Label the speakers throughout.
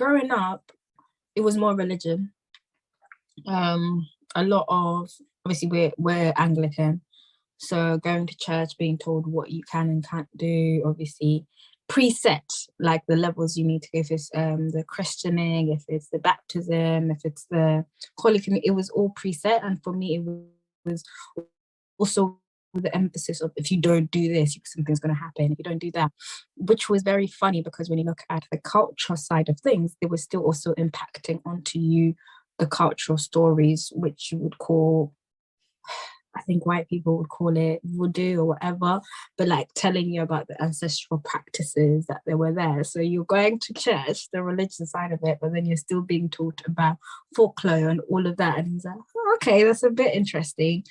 Speaker 1: growing up, it was more religion. A lot of, obviously we're Anglican, so going to church, being told what you can and can't do, obviously preset, like the levels you need to go, if it's the christening, if it's the baptism, if it's the holy communion, it was all preset. And for me, it was also the emphasis of, if you don't do this, something's going to happen if you don't do that, which was very funny, because when you look at the cultural side of things, they were still also impacting onto you the cultural stories, which you would call, I think white people would call it voodoo or whatever, but like telling you about the ancestral practices that they were there. So you're going to church, the religious side of it, but then you're still being taught about folklore and all of that. And he's like, oh, okay, that's a bit interesting.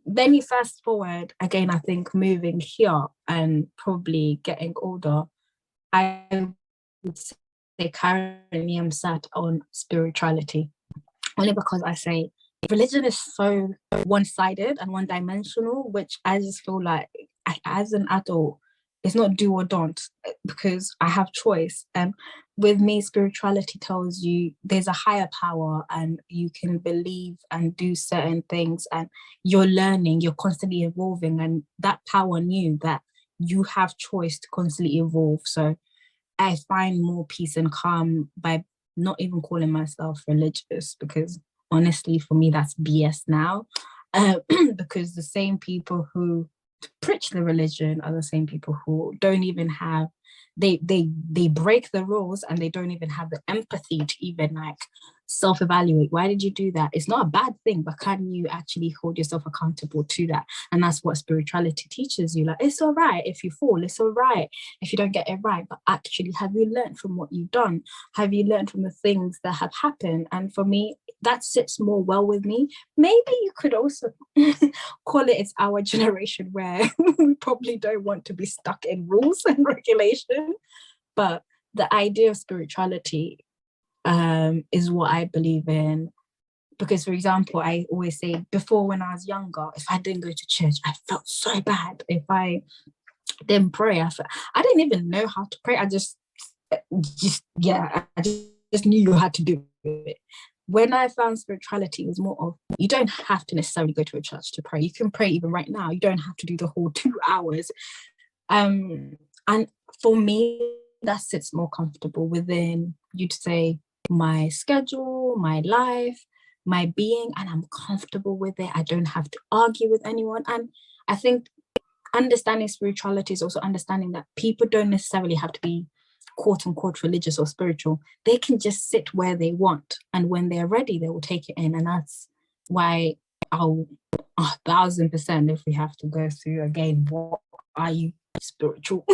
Speaker 1: Then you fast forward again, I think moving here and probably getting older, I would say currently I'm sat on spirituality, only because I say religion is so one-sided and one-dimensional, which I just feel like as an adult, it's not do or don't, because I have choice. And with me, spirituality tells you there's a higher power and you can believe and do certain things, and you're learning, you're constantly evolving, and that power knew that you have choice to constantly evolve. So I find more peace and calm by not even calling myself religious, because honestly, for me, that's BS now. Because the same people who preach the religion are the same people who don't even have, they break the rules, and they don't even have the empathy to even like self-evaluate. Why did you do that? It's not a bad thing, but can you actually hold yourself accountable to that? And that's what spirituality teaches you. Like, it's all right if you fall, it's all right if you don't get it right, but actually, have you learned from what you've done? Have you learned from the things that have happened? And for me, that sits more well with me. Maybe you could also call it, it's our generation where we probably don't want to be stuck in rules and regulation. But the idea of spirituality is what I believe in. Because, for example, I always say, before, when I was younger, if I didn't go to church, I felt so bad. If I didn't pray, I didn't even know how to pray. I just knew you had to do it. When I found spirituality, it was more of, you don't have to necessarily go to a church to pray. You can pray even right now. You don't have to do the whole 2 hours. And for me, that sits more comfortable within, you'd say, my schedule, my life, my being, and I'm comfortable with it. I don't have to argue with anyone. And I think understanding spirituality is also understanding that people don't necessarily have to be quote unquote religious or spiritual. They can just sit where they want, and when they're ready, they will take it in. And that's why I'll 1,000%, if we have to go through again, what are you spiritual?